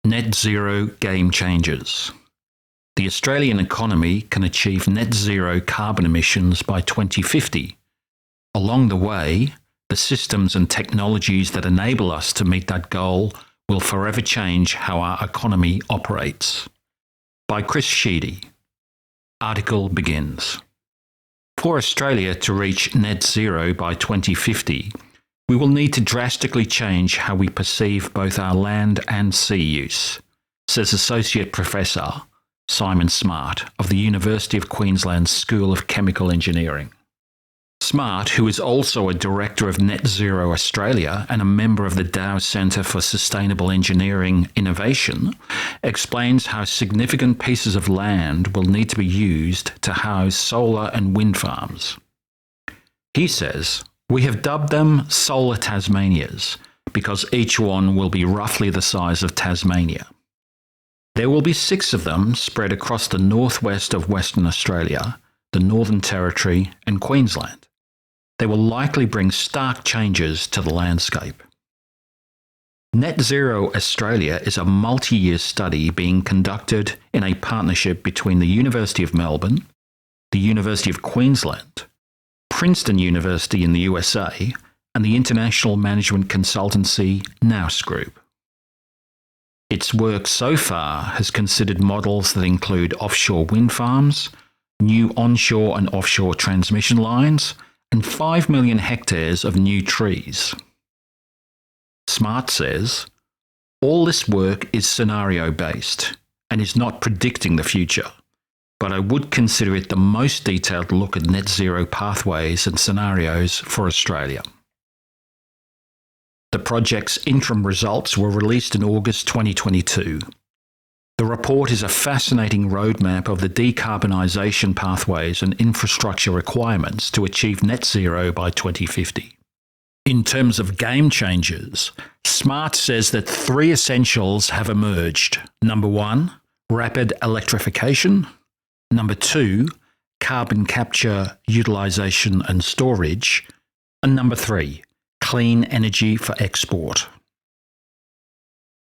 Net zero game changers. The Australian economy can achieve net zero carbon emissions by 2050. Along the way, the systems and technologies that enable us to meet that goal will forever change how our economy operates. By Chris Sheedy. Article begins. For Australia to reach net zero by 2050, we will need to drastically change how we perceive both our land and sea use, says Associate Professor Simon Smart of the University of Queensland School of Chemical Engineering. Smart, who is also a Director of Net Zero Australia and a member of the Dow Centre for Sustainable Engineering Innovation, explains how significant pieces of land will need to be used to house solar and wind farms. He says, "We have dubbed them solar Tasmanias because each one will be roughly the size of Tasmania. There will be 6 of them spread across the northwest of Western Australia, the Northern Territory and Queensland. They will likely bring stark changes to the landscape." Net Zero Australia is a multi-year study being conducted in a partnership between the University of Melbourne, the University of Queensland, Princeton University in the USA, and the international management consultancy Nous Group. Its work so far has considered models that include offshore wind farms, new onshore and offshore transmission lines, and 5 million hectares of new trees. Smart says, "All this work is scenario-based and is not predicting the future, but I would consider it the most detailed look at net zero pathways and scenarios for Australia." The project's interim results were released in August 2022. The report is a fascinating roadmap of the decarbonisation pathways and infrastructure requirements to achieve net zero by 2050. In terms of game changers, Smart says that 3 essentials have emerged. Number 1, rapid electrification. Number 2, carbon capture, utilisation and storage. And number 3, clean energy for export.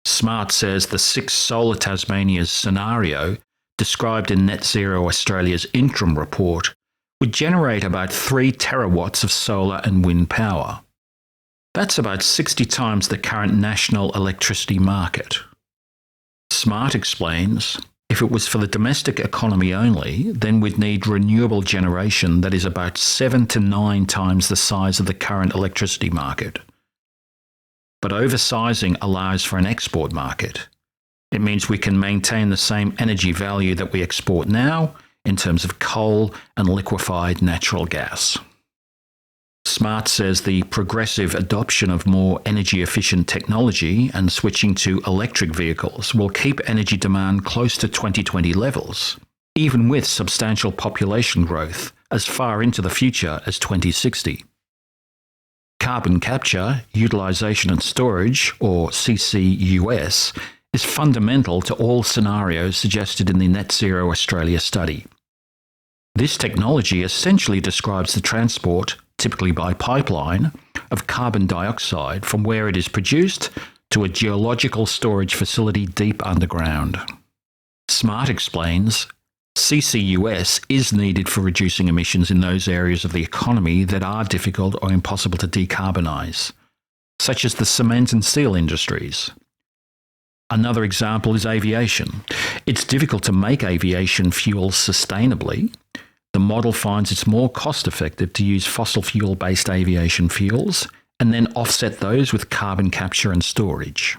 Smart says the 6 solar Tasmanias scenario, described in Net Zero Australia's interim report, would generate about 3 terawatts of solar and wind power. That's about 60 times the current national electricity market. Smart explains, if it was for the domestic economy only, then we'd need renewable generation that is about 7 to 9 times the size of the current electricity market. But oversizing allows for an export market. It means we can maintain the same energy value that we export now in terms of coal and liquefied natural gas. Smart says the progressive adoption of more energy-efficient technology and switching to electric vehicles will keep energy demand close to 2020 levels, even with substantial population growth as far into the future as 2060. Carbon capture, utilisation and storage, or CCUS, is fundamental to all scenarios suggested in the Net Zero Australia study. This technology essentially describes the transport, typically by pipeline, of carbon dioxide from where it is produced to a geological storage facility deep underground. Smart explains, CCUS is needed for reducing emissions in those areas of the economy that are difficult or impossible to decarbonise, such as the cement and steel industries. Another example is aviation. It's difficult to make aviation fuel sustainably. The model finds it's more cost-effective to use fossil fuel-based aviation fuels and then offset those with carbon capture and storage.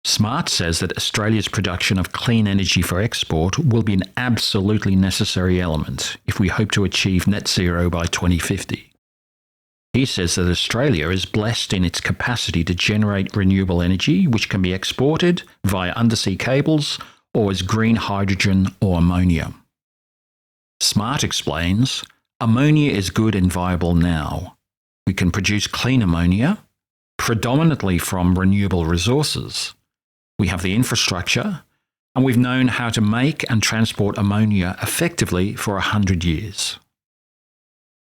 Smart says that Australia's production of clean energy for export will be an absolutely necessary element if we hope to achieve net zero by 2050. He says that Australia is blessed in its capacity to generate renewable energy which can be exported via undersea cables or as green hydrogen or ammonia. Smart explains, ammonia is good and viable now. We can produce clean ammonia, predominantly from renewable resources. We have the infrastructure, and we've known how to make and transport ammonia effectively for 100 years.